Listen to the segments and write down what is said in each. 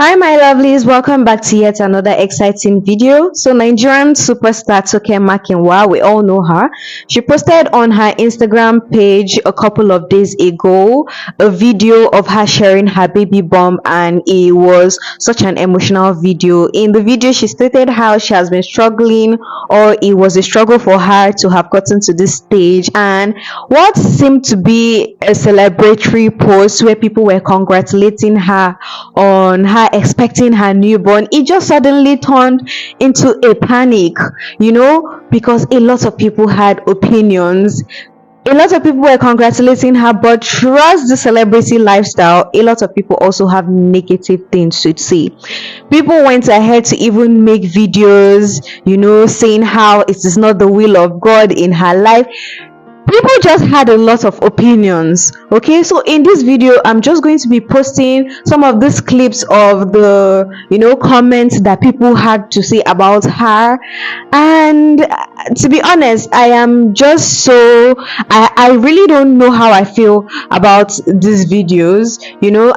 Hi, my lovelies. Welcome back to yet another exciting video. So, Nigerian superstar Tokemakinwa, we all know her. She posted on her Instagram page a couple of days ago a video of her sharing her baby bump, and it was such an emotional video. In the video, she stated how she has been struggling, or it was a struggle for her to have gotten to this stage, and what seemed to be a celebratory post where people were congratulating her on her expecting her newborn, it just suddenly turned into a panic, because a lot of people had opinions. A lot of people were congratulating her, but trust the celebrity lifestyle, a lot of people also have negative things to say. People went ahead to even make videos, saying how it is not the will of God in her life. People just had a lot of opinions. Okay, so in this video I'm just going to be posting some of these clips of the comments that people had to say about her. And to be honest, I am just so I really don't know how I feel about these videos.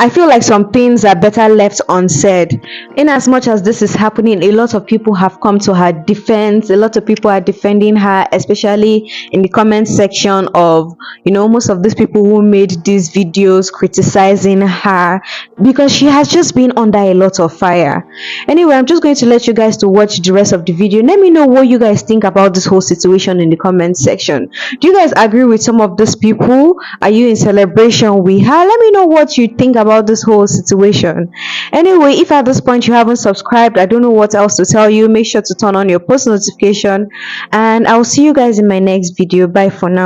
I feel like some things are better left unsaid. In as much as this is happening, a lot of people have come to her defense. A lot of people are defending her, especially in the comment section of most of these people who made these videos criticizing her, because she has just been under a lot of fire. Anyway, I'm just going to let you guys to watch the rest of the video. Let me know what you guys think about this whole situation in the comment section. Do you guys agree with some of these people? Are you in celebration with her? Let me know what you think about this whole situation. Anyway, if at this point you haven't subscribed, I don't know what else to tell you. Make sure to turn on your post notification, and I'll see you guys in my next video. Bye for now.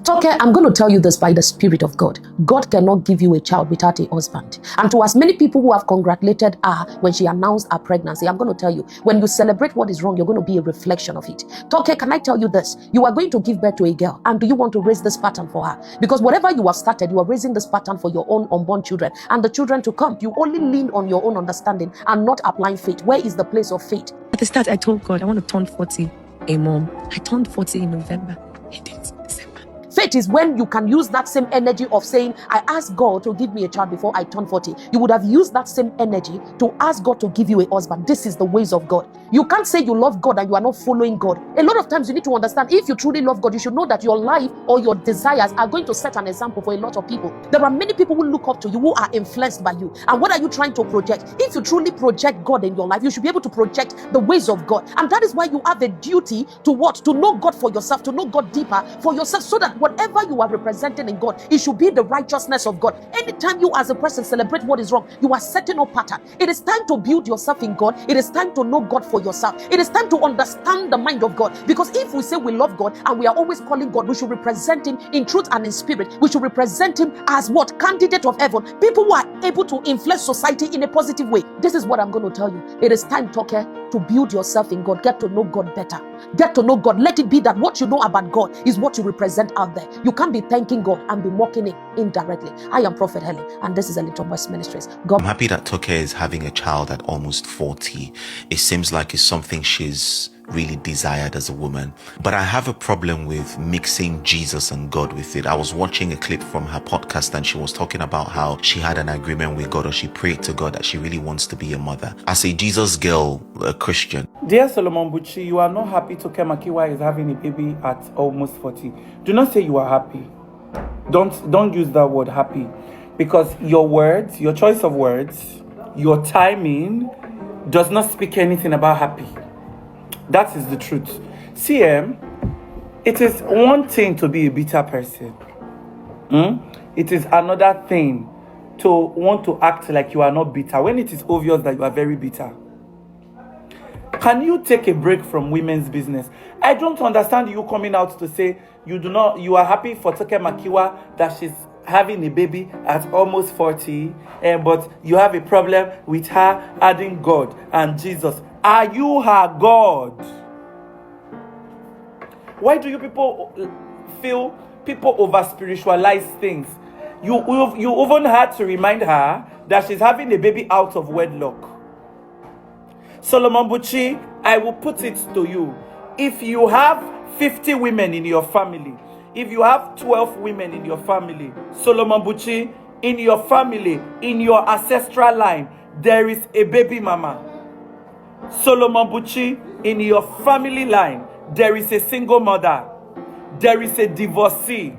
Toke, I'm going to tell you this by the Spirit of God. God cannot give you a child without a husband. And to as many people who have congratulated her when she announced her pregnancy, I'm going to tell you, when you celebrate what is wrong, you're going to be a reflection of it. Toke, can I tell you this? You are going to give birth to a girl, and do you want to raise this pattern for her? Because whatever you have started, you are raising this pattern for your own unborn children and the children to come. You only lean on your own understanding and not applying faith. Where is the place of faith? At the start, I told God, I want to turn 40 a mom. I turned 40 in November. I did December. Faith is when you can use that same energy of saying, I asked God to give me a child before I turn 40. You would have used that same energy to ask God to give you a husband. This is the ways of God. You can't say you love God and you are not following God. A lot of times you need to understand, if you truly love God, you should know that your life or your desires are going to set an example for a lot of people. There are many people who look up to you, who are influenced by you. And what are you trying to project? If you truly project God in your life, you should be able to project the ways of God. And that is why you have a duty to what? To know God for yourself, to know God deeper for yourself, so that whatever you are representing in God, it should be the righteousness of God. Anytime you as a person celebrate what is wrong, you are setting up pattern. It is time to build yourself in God. It is time to know God for yourself. It is time to understand the mind of God. Because if we say we love God and we are always calling God, we should represent Him in truth and in spirit. We should represent Him as what? Candidate of heaven. People who are able to influence society in a positive way. This is what I'm going to tell you. It is time, Toke, to build yourself in God. Get to know God better. Get to know God. Let it be that what you know about God is what you represent out there. You can't be thanking God and be mocking Him indirectly. I am Prophet Helen, and this is a Little Voice Ministries. I'm happy that Toke is having a child at almost 40. It seems like it's something she's really desired as a woman. But I have a problem with mixing Jesus and God with it. I was watching a clip from her podcast and she was talking about how she had an agreement with God, or she prayed to God that she really wants to be a mother. As a Jesus girl, a Christian. Dear Solomon Buchi, you are not happy Tokemakinwa is having a baby at almost 40. Do not say you are happy. Don't use that word happy. Because your words, your choice of words, your timing does not speak anything about happy. That is the truth. See, it is one thing to be a bitter person. It is another thing to want to act like you are not bitter when it is obvious that you are very bitter. Can you take a break from women's business? I don't understand you coming out to say you are happy for Tokemakinwa that she's having a baby at almost 40, but you have a problem with her adding God and Jesus. Are you her God? Why do you people feel people over spiritualize things? You even had to remind her that she's having a baby out of wedlock. Solomon Buchi, I will put it to you. If you have 50 women in your family, if you have 12 women in your family, Solomon Buchi, in your family, in your ancestral line, there is a baby mama. Solomon Buchi, in your family line, there is a single mother. There is a divorcee.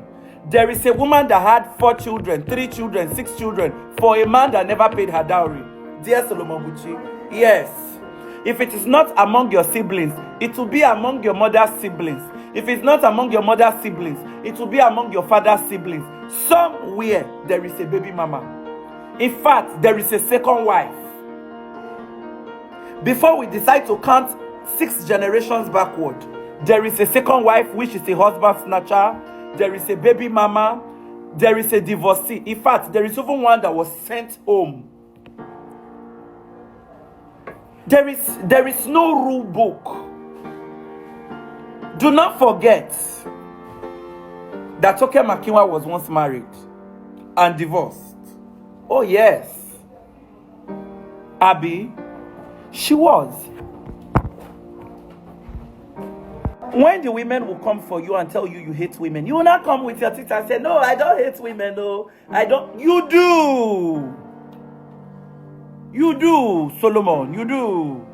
There is a woman that had 4 children, 3 children, 6 children for a man that never paid her dowry. Dear Solomon Buchi, yes. If it is not among your siblings, it will be among your mother's siblings. If it's not among your mother's siblings, it will be among your father's siblings. Somewhere there is a baby mama. In fact, there is a second wife. Before we decide to count 6 generations backward, there is a second wife, which is a husband snatcher. There is a baby mama. There is a divorcee. In fact, there is even one that was sent home. There is no rule book. Do not forget that Tokemakinwa was once married and divorced. Oh yes. Abby, she was. When the women will come for you and tell you you hate women, you will not come with your teeth and say, no, I don't hate women, no. I don't. You do. You do, Solomon. You do.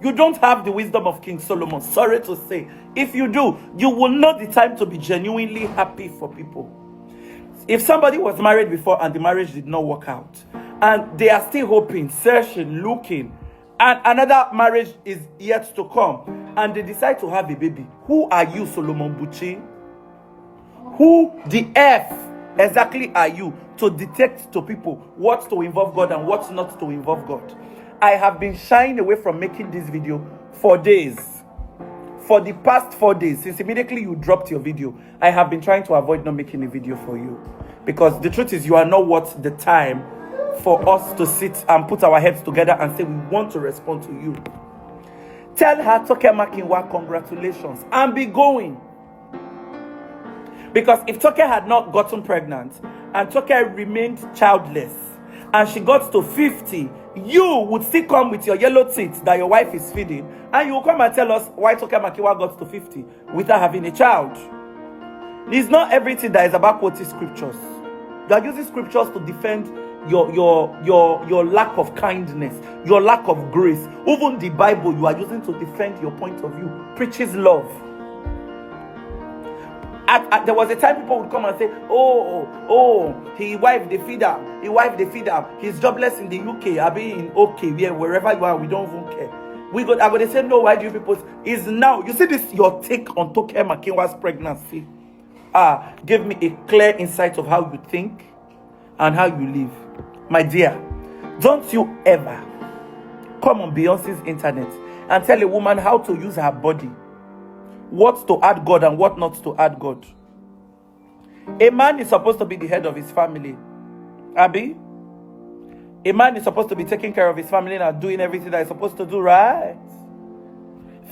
You don't have the wisdom of King Solomon. Sorry to say. If you do, you will know the time to be genuinely happy for people. If somebody was married before and the marriage did not work out, and they are still hoping, searching, looking, and another marriage is yet to come, and they decide to have a baby, who are you, Solomon Buchi? Who the F exactly are you to detect to people what to involve God and what not to involve God? I have been shying away from making this video for days. For the past 4 days, since immediately you dropped your video, I have been trying to avoid not making a video for you. Because the truth is, you are not worth the time for us to sit and put our heads together and say we want to respond to you. Tell her, Tokemakinwa, congratulations, and be going. Because if Toke had not gotten pregnant and Toke remained childless and she got to 50, you would still come with your yellow teeth that your wife is feeding, and you will come and tell us why Tokemakinwa got to 50 without having a child. It's not everything that is about quoting scriptures. You are using scriptures to defend your lack of kindness, your lack of grace. Even the Bible you are using to defend your point of view preaches love. There was a time people would come and say, he wife the feeder, he's jobless in the UK, I be in OK, wherever you are, we don't even care. I'm going to say, no, why do you people? Is now, you see this, your take on Tokemakinwa's pregnancy, give me a clear insight of how you think and how you live. My dear, don't you ever come on Beyonce's internet and tell a woman how to use her body, what to add God and what not to add God. A man is supposed to be the head of his family. Abby? A man is supposed to be taking care of his family and doing everything that he's supposed to do, right?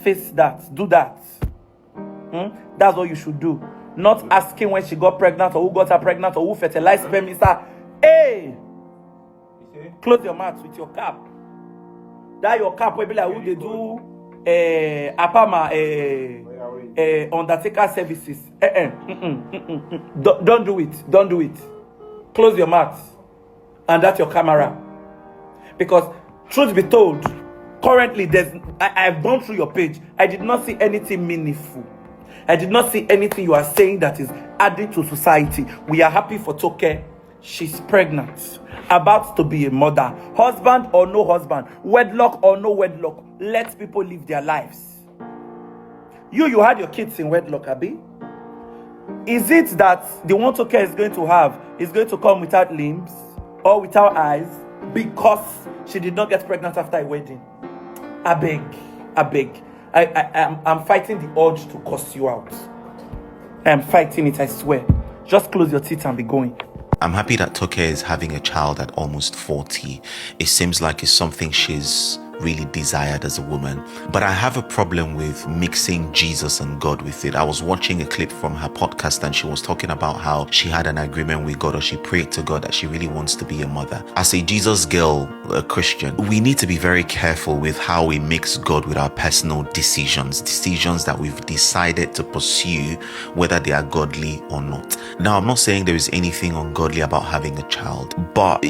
Face that. Do that. That's what you should do. Not asking when she got pregnant or who got her pregnant or who fertilized sperm. Hey! Close your mouth with your cap. That your cap will be like who they do Apama Undertaker services. Don't do it. Don't do it. Close your mouth. And that's your camera. Because truth be told, currently I've gone through your page. I did not see anything meaningful. I did not see anything you are saying that is adding to society. We are happy for Toke. She's pregnant, about to be a mother. Husband or no husband, wedlock or no wedlock, let people live their lives. You had your kids in wedlock, Abi? Is it that the one Toke is going to have is going to come without limbs or without eyes because she did not get pregnant after a wedding? I beg. I'm fighting the urge to cuss you out. I'm fighting it, I swear. Just close your teeth and be going. I'm happy that Toke is having a child at almost 40. It seems like it's something she's really desired as a woman. But I have a problem with mixing Jesus and God with it. I was watching a clip from her podcast and she was talking about how she had an agreement with God, or she prayed to God that she really wants to be a mother. As a Jesus girl, a Christian, we need to be very careful with how we mix God with our personal decisions that we've decided to pursue, whether they are godly or not. Now, I'm not saying there is anything ungodly about having a child, but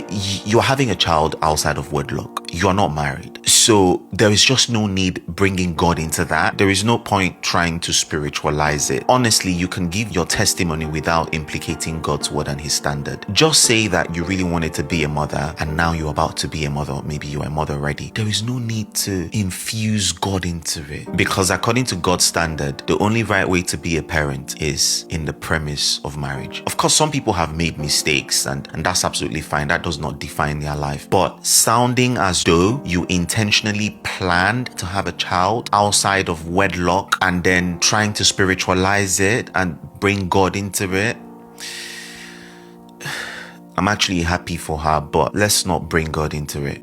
you're having a child outside of wedlock. You are not married. So there is just no need bringing God into that. There is no point trying to spiritualize it. Honestly, you can give your testimony without implicating God's word and his standard. Just say that you really wanted to be a mother and now you're about to be a mother, or maybe you're a mother already. There is no need to infuse God into it, because according to God's standard, the only right way to be a parent is in the premise of marriage. Of course, some people have made mistakes and that's absolutely fine. That does not define their life. But sounding as though you intentionally planned to have a child outside of wedlock and then trying to spiritualize it and bring God into it, I'm actually happy for her, but let's not bring God into it.